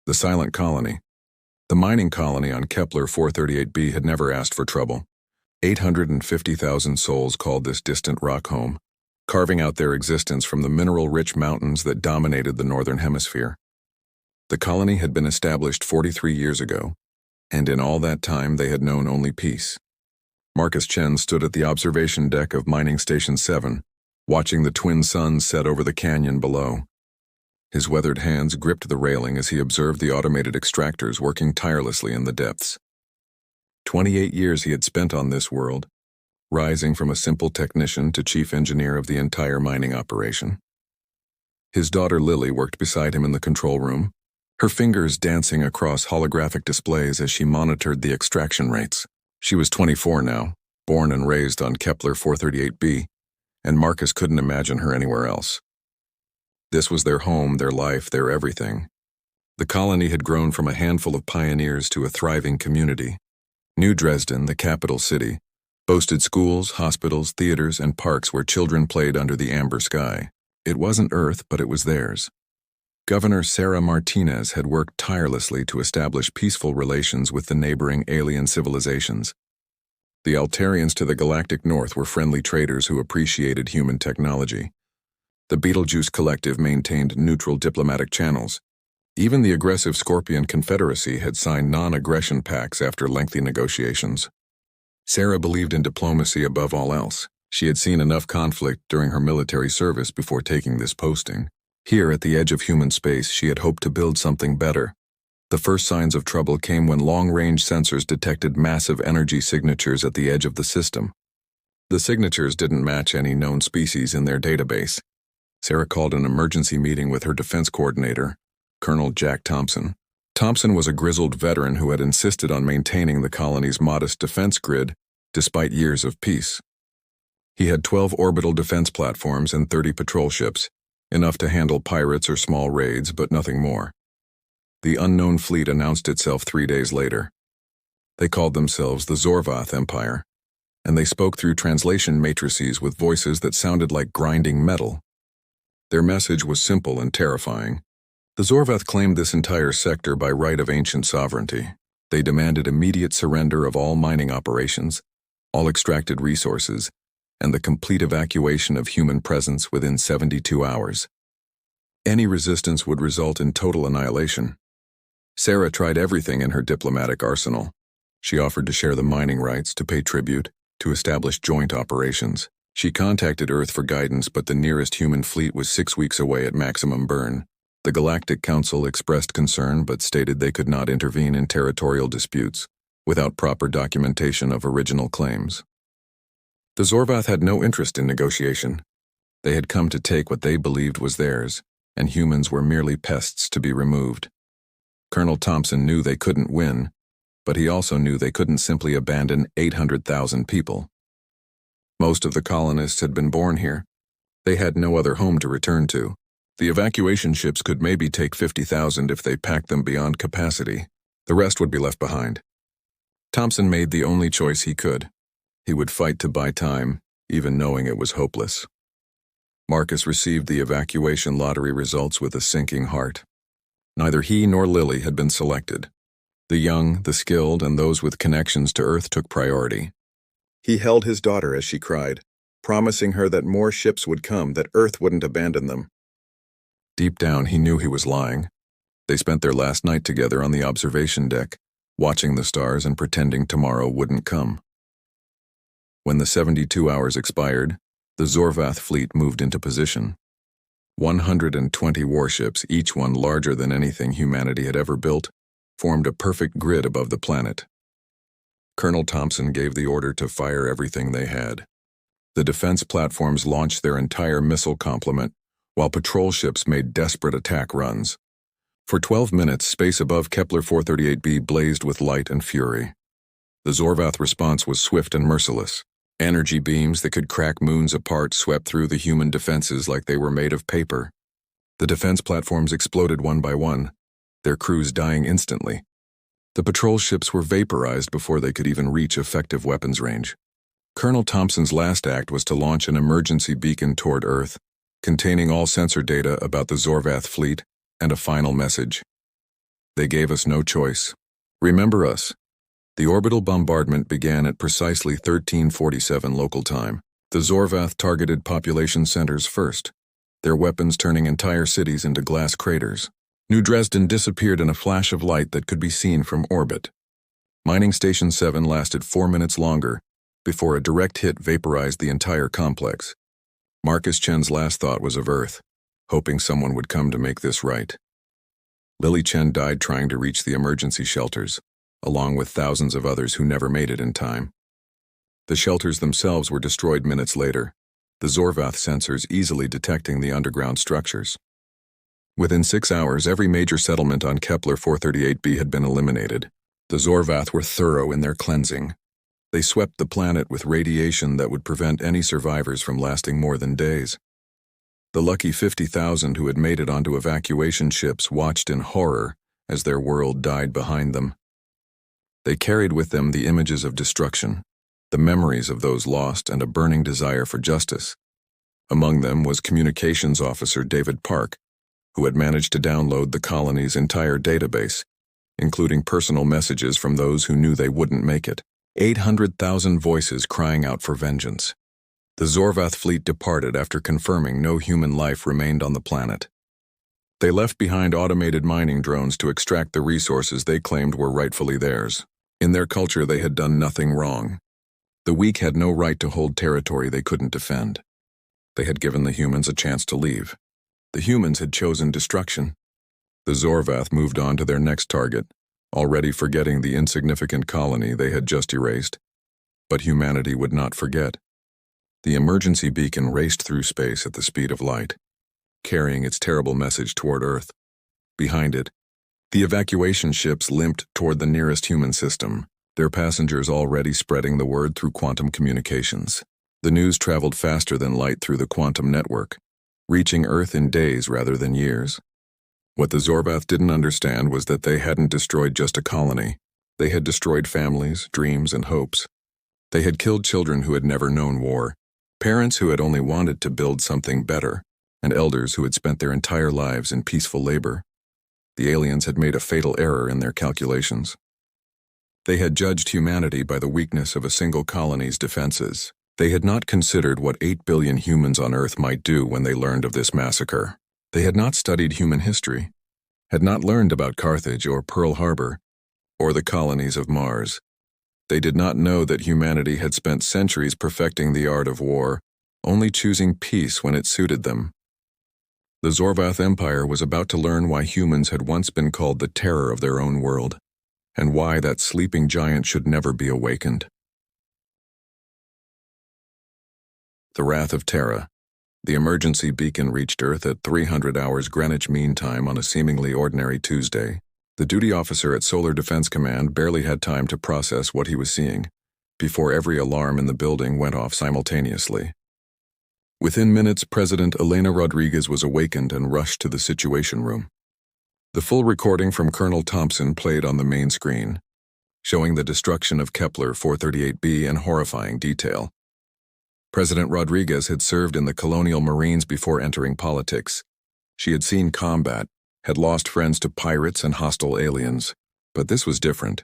The silent colony. The mining colony on Kepler 438b had never asked for trouble. 850,000 souls called this distant rock home, carving out their existence from the mineral-rich mountains that dominated the northern hemisphere. The colony had been established 43 years ago, and in all that time they had known only peace. Marcus Chen stood at the observation deck of Mining Station 7, watching the twin suns set over the canyon below. His weathered hands gripped the railing as he observed the automated extractors working tirelessly in the depths. 28 years he had spent on this world, rising from a simple technician to chief engineer of the entire mining operation. His daughter Lily worked beside him in the control room, her fingers dancing across holographic displays as she monitored the extraction rates. She was 24 now, born and raised on Kepler 438b, and Marcus couldn't imagine her anywhere else. This was their home, their life, their everything. The colony had grown from a handful of pioneers to a thriving community. New Dresden, the capital city, boasted schools, hospitals, theaters, and parks where children played under the amber sky. It wasn't Earth, but it was theirs. Governor Sarah Martinez had worked tirelessly to establish peaceful relations with the neighboring alien civilizations. The Altarians to the Galactic North were friendly traders who appreciated human technology. The Betelgeuse Collective maintained neutral diplomatic channels. Even the aggressive Scorpion Confederacy had signed non-aggression pacts after lengthy negotiations. Sarah believed in diplomacy above all else. She had seen enough conflict during her military service before taking this posting. Here, at the edge of human space, she had hoped to build something better. The first signs of trouble came when long-range sensors detected massive energy signatures at the edge of the system. The signatures didn't match any known species in their database. Sarah called an emergency meeting with her defense coordinator, Colonel Jack Thompson. Thompson was a grizzled veteran who had insisted on maintaining the colony's modest defense grid despite years of peace. He had 12 orbital defense platforms and 30 patrol ships, enough to handle pirates or small raids, but nothing more. The unknown fleet announced itself 3 days later. They called themselves the Zorvath Empire, and they spoke through translation matrices with voices that sounded like grinding metal. Their message was simple and terrifying. The Zorvath claimed this entire sector by right of ancient sovereignty. They demanded immediate surrender of all mining operations, all extracted resources, and the complete evacuation of human presence within 72 hours. Any resistance would result in total annihilation. Sarah tried everything in her diplomatic arsenal. She offered to share the mining rights, to pay tribute, to establish joint operations. She contacted Earth for guidance, but the nearest human fleet was 6 weeks away at maximum burn. The Galactic Council expressed concern but stated they could not intervene in territorial disputes without proper documentation of original claims. The Zorvath had no interest in negotiation. They had come to take what they believed was theirs, and humans were merely pests to be removed. Colonel Thompson knew they couldn't win, but he also knew they couldn't simply abandon 800,000 people. Most of the colonists had been born here. They had no other home to return to. The evacuation ships could maybe take 50,000 if they packed them beyond capacity. The rest would be left behind. Thompson made the only choice he could. He would fight to buy time, even knowing it was hopeless. Marcus received the evacuation lottery results with a sinking heart. Neither he nor Lily had been selected. The young, the skilled, and those with connections to Earth took priority. He held his daughter as she cried, promising her that more ships would come, that Earth wouldn't abandon them. Deep down, he knew he was lying. They spent their last night together on the observation deck, watching the stars and pretending tomorrow wouldn't come. When the 72 hours expired, the Zorvath fleet moved into position. 120 warships, each one larger than anything humanity had ever built, formed a perfect grid above the planet. Colonel Thompson gave the order to fire everything they had. The defense platforms launched their entire missile complement, while patrol ships made desperate attack runs. For 12 minutes, space above Kepler 438b blazed with light and fury. The Zorvath response was swift and merciless. Energy beams that could crack moons apart swept through the human defenses like they were made of paper. The defense platforms exploded one by one, their crews dying instantly. The patrol ships were vaporized before they could even reach effective weapons range. Colonel Thompson's last act was to launch an emergency beacon toward Earth, containing all sensor data about the Zorvath fleet and a final message. They gave us no choice. Remember us. The orbital bombardment began at precisely 1347 local time. The Zorvath targeted population centers first, their weapons turning entire cities into glass craters. New Dresden disappeared in a flash of light that could be seen from orbit. Mining Station 7 lasted 4 minutes longer, before a direct hit vaporized the entire complex. Marcus Chen's last thought was of Earth, hoping someone would come to make this right. Lily Chen died trying to reach the emergency shelters, along with thousands of others who never made it in time. The shelters themselves were destroyed minutes later, the Zorvath sensors easily detecting the underground structures. Within 6 hours, every major settlement on Kepler 438b had been eliminated. The Zorvath were thorough in their cleansing. They swept the planet with radiation that would prevent any survivors from lasting more than days. The lucky 50,000 who had made it onto evacuation ships watched in horror as their world died behind them. They carried with them the images of destruction, the memories of those lost, and a burning desire for justice. Among them was Communications Officer David Park, who had managed to download the colony's entire database, including personal messages from those who knew they wouldn't make it. 800,000 voices crying out for vengeance. The Zorvath fleet departed after confirming no human life remained on the planet. They left behind automated mining drones to extract the resources they claimed were rightfully theirs. In their culture, they had done nothing wrong. The weak had no right to hold territory they couldn't defend. They had given the humans a chance to leave. The humans had chosen destruction. The Zorvath moved on to their next target, already forgetting the insignificant colony they had just erased. But humanity would not forget. The emergency beacon raced through space at the speed of light, carrying its terrible message toward Earth. Behind it, the evacuation ships limped toward the nearest human system, their passengers already spreading the word through quantum communications. The news traveled faster than light through the quantum network, reaching Earth in days rather than years. What the Zorvath didn't understand was that they hadn't destroyed just a colony. They had destroyed families, dreams, and hopes. They had killed children who had never known war, parents who had only wanted to build something better, and elders who had spent their entire lives in peaceful labor. The aliens had made a fatal error in their calculations. They had judged humanity by the weakness of a single colony's defenses. They had not considered what 8 billion humans on Earth might do when they learned of this massacre. They had not studied human history, had not learned about Carthage or Pearl Harbor, or the colonies of Mars. They did not know that humanity had spent centuries perfecting the art of war, only choosing peace when it suited them. The Zorvath Empire was about to learn why humans had once been called the terror of their own world, and why that sleeping giant should never be awakened. The Wrath of Terra. The emergency beacon reached Earth at 300 hours Greenwich Mean Time on a seemingly ordinary Tuesday. The duty officer at Solar Defense Command barely had time to process what he was seeing, before every alarm in the building went off simultaneously. Within minutes, President Elena Rodriguez was awakened and rushed to the Situation Room. The full recording from Colonel Thompson played on the main screen, showing the destruction of Kepler 438b in horrifying detail. President Rodriguez had served in the Colonial Marines before entering politics. She had seen combat, had lost friends to pirates and hostile aliens. But this was different.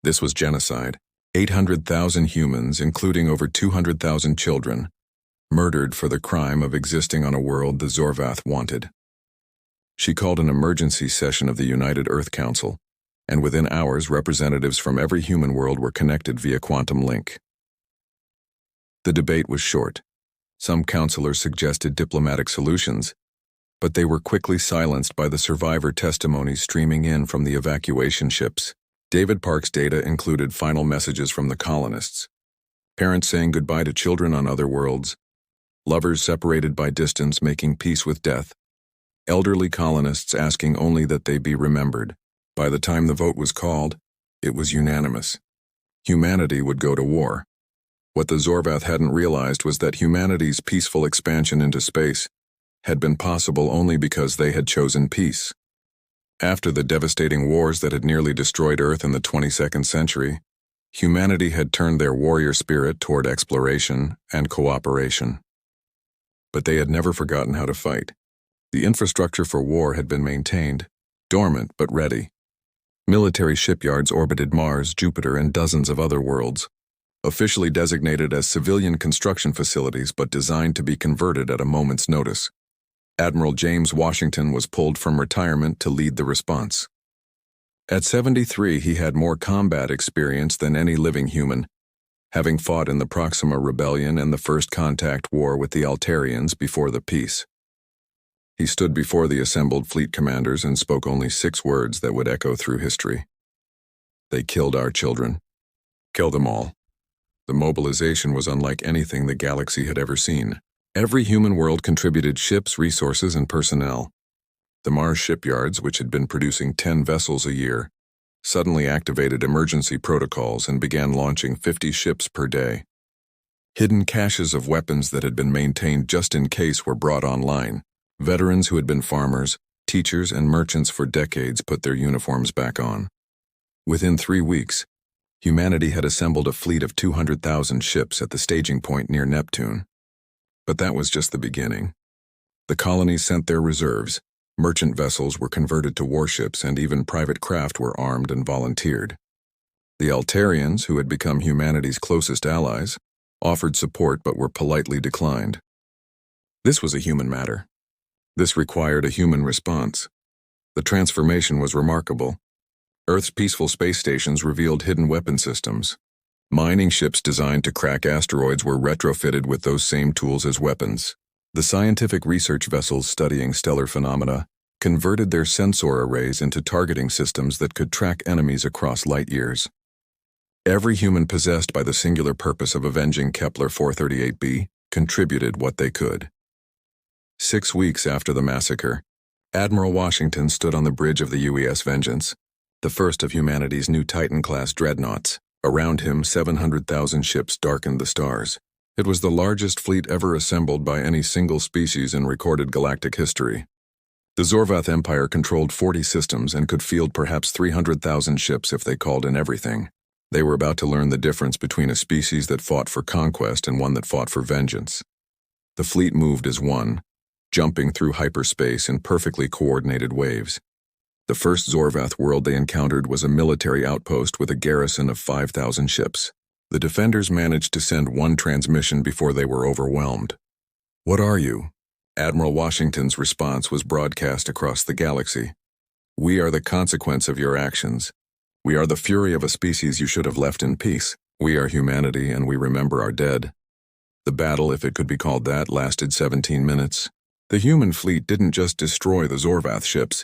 This was genocide. 800,000 humans, including over 200,000 children, murdered for the crime of existing on a world the Zorvath wanted. She called an emergency session of the United Earth Council, and within hours representatives from every human world were connected via quantum link. The debate was short. Some counselors suggested diplomatic solutions, but they were quickly silenced by the survivor testimonies streaming in from the evacuation ships. David Park's data included final messages from the colonists, parents saying goodbye to children on other worlds, lovers separated by distance making peace with death, elderly colonists asking only that they be remembered. By the time the vote was called, it was unanimous. Humanity would go to war. What the Zorvath hadn't realized was that humanity's peaceful expansion into space had been possible only because they had chosen peace. After the devastating wars that had nearly destroyed Earth in the 22nd century, humanity had turned their warrior spirit toward exploration and cooperation. But they had never forgotten how to fight. The infrastructure for war had been maintained, dormant but ready. Military shipyards orbited Mars, Jupiter, and dozens of other worlds, officially designated as civilian construction facilities but designed to be converted at a moment's notice. Admiral James Washington was pulled from retirement to lead the response. At 73, he had more combat experience than any living human, having fought in the Proxima Rebellion and the First Contact War with the Altarians before the peace. He stood before the assembled fleet commanders and spoke only 6 words that would echo through history. They killed our children. Kill them all. The mobilization was unlike anything the galaxy had ever seen. Every human world contributed ships, resources, and personnel. The Mars shipyards, which had been producing 10 vessels a year, suddenly activated emergency protocols and began launching 50 ships per day. Hidden caches of weapons that had been maintained just in case were brought online. Veterans who had been farmers, teachers, and merchants for decades put their uniforms back on. Within 3 weeks, humanity had assembled a fleet of 200,000 ships at the staging point near Neptune. But that was just the beginning. The colonies sent their reserves, merchant vessels were converted to warships, and even private craft were armed and volunteered. The Altarians, who had become humanity's closest allies, offered support but were politely declined. This was a human matter. This required a human response. The transformation was remarkable. Earth's peaceful space stations revealed hidden weapon systems. Mining ships designed to crack asteroids were retrofitted with those same tools as weapons. The scientific research vessels studying stellar phenomena converted their sensor arrays into targeting systems that could track enemies across light years. Every human possessed by the singular purpose of avenging Kepler 438b contributed what they could. 6 weeks after the massacre, Admiral Washington stood on the bridge of the UES Vengeance, the first of humanity's new Titan-class dreadnoughts. Around him, 700,000 ships darkened the stars. It was the largest fleet ever assembled by any single species in recorded galactic history. The Zorvath Empire controlled 40 systems and could field perhaps 300,000 ships if they called in everything. They were about to learn the difference between a species that fought for conquest and one that fought for vengeance. The fleet moved as one, jumping through hyperspace in perfectly coordinated waves. The first Zorvath world they encountered was a military outpost with a garrison of 5,000 ships. The defenders managed to send one transmission before they were overwhelmed. "What are you?" Admiral Washington's response was broadcast across the galaxy. "We are the consequence of your actions. We are the fury of a species you should have left in peace. We are humanity, and we remember our dead." The battle, if it could be called that, lasted 17 minutes. The human fleet didn't just destroy the Zorvath ships.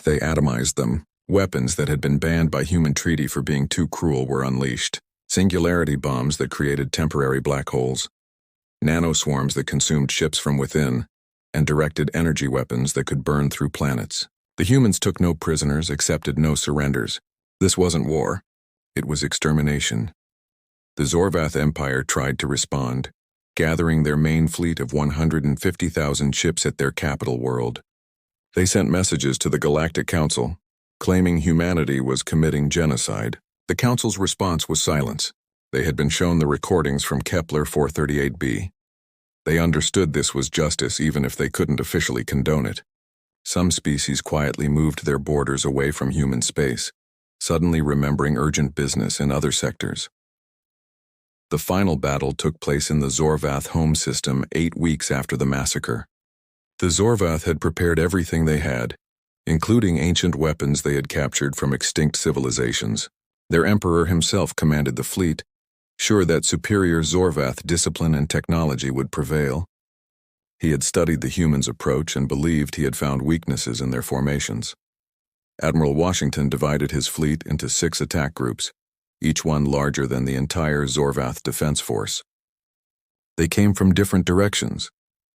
They atomized them. Weapons that had been banned by human treaty for being too cruel were unleashed. Singularity bombs that created temporary black holes. Nanoswarms that consumed ships from within. And directed energy weapons that could burn through planets. The humans took no prisoners, accepted no surrenders. This wasn't war. It was extermination. The Zorvath Empire tried to respond, gathering their main fleet of 150,000 ships at their capital world. They sent messages to the Galactic Council, claiming humanity was committing genocide. The Council's response was silence. They had been shown the recordings from Kepler 438b. They understood this was justice even if they couldn't officially condone it. Some species quietly moved their borders away from human space, suddenly remembering urgent business in other sectors. The final battle took place in the Zorvath home system 8 weeks after the massacre. The Zorvath had prepared everything they had, including ancient weapons they had captured from extinct civilizations. Their emperor himself commanded the fleet, sure that superior Zorvath discipline and technology would prevail. He had studied the humans' approach and believed he had found weaknesses in their formations. Admiral Washington divided his fleet into 6 attack groups, each one larger than the entire Zorvath defense force. They came from different directions,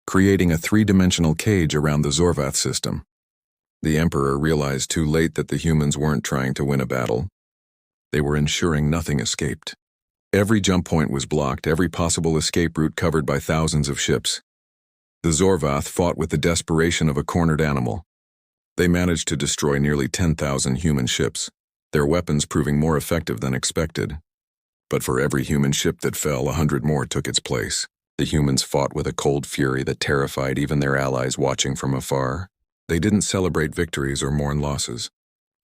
creating a 3-dimensional cage around the Zorvath system. The Emperor realized too late that the humans weren't trying to win a battle. They were ensuring nothing escaped. Every jump point was blocked, every possible escape route covered by thousands of ships. The Zorvath fought with the desperation of a cornered animal. They managed to destroy nearly 10,000 human ships, their weapons proving more effective than expected. But for every human ship that fell, 100 more took its place. The humans fought with a cold fury that terrified even their allies watching from afar. They didn't celebrate victories or mourn losses.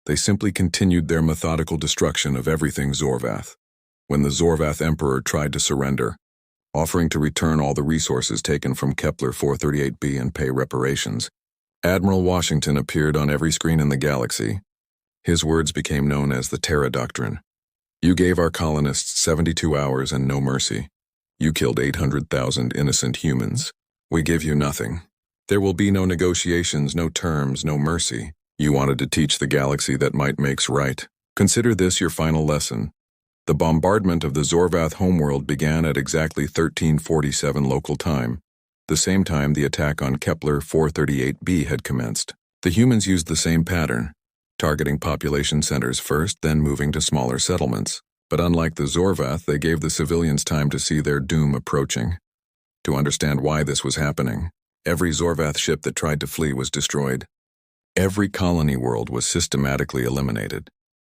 They simply continued their methodical destruction of everything Zorvath. When the Zorvath Emperor tried to surrender, offering to return all the resources taken from Kepler 438b and pay reparations, Admiral Washington appeared on every screen in the galaxy. His words became known as the Terra Doctrine. You gave our colonists 72 hours and no mercy. You killed 800,000 innocent humans. We give you nothing. There will be no negotiations, no terms, no mercy. You wanted to teach the galaxy that might makes right. Consider this your final lesson. The bombardment of the Zorvath homeworld began at exactly 1347 local time, the same time the attack on Kepler 438b had commenced. The humans used the same pattern, targeting population centers first, then moving to smaller settlements. But unlike the Zorvath, they gave the civilians time to see their doom approaching. To understand why this was happening, every Zorvath ship that tried to flee was destroyed. Every colony world was systematically eliminated.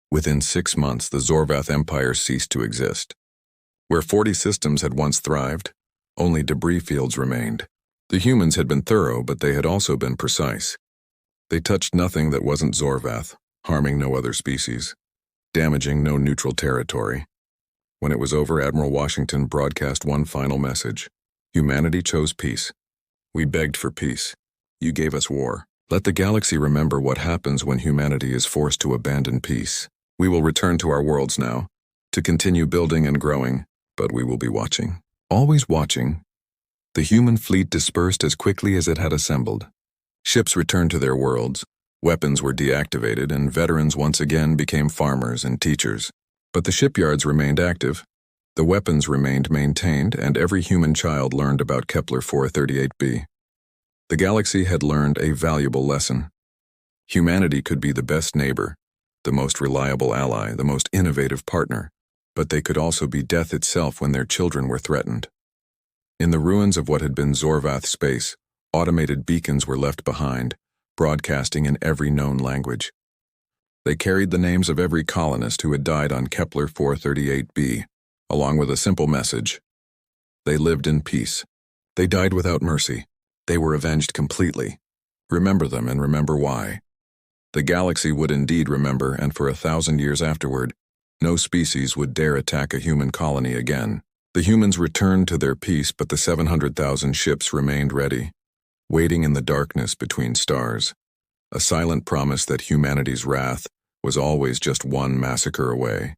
Within 6 months, the Zorvath Empire ceased to exist. Where 40 systems had once thrived, only debris fields remained. The humans had been thorough, but they had also been precise. They touched nothing that wasn't Zorvath, harming no other species, damaging no neutral territory. When it was over, Admiral Washington broadcast one final message. Humanity chose peace. We begged for peace. You gave us war. Let the galaxy remember what happens when humanity is forced to abandon peace. We will return to our worlds now, to continue building and growing, but we will be watching. Always watching. The human fleet dispersed as quickly as it had assembled. Ships returned to their worlds, weapons were deactivated, and veterans once again became farmers and teachers. But the shipyards remained active, the weapons remained maintained, and every human child learned about Kepler 438b. The galaxy had learned a valuable lesson. Humanity could be the best neighbor, the most reliable ally, the most innovative partner, but they could also be death itself when their children were threatened. In the ruins of what had been Zorvath space, automated beacons were left behind, broadcasting in every known language. They carried the names of every colonist who had died on Kepler 438b, along with a simple message. They lived in peace. They died without mercy. They were avenged completely. Remember them and remember why. The galaxy would indeed remember, and for 1,000 years afterward, no species would dare attack a human colony again. The humans returned to their peace, but the 700,000 ships remained ready, waiting in the darkness between stars. A silent promise that humanity's wrath was always just one massacre away.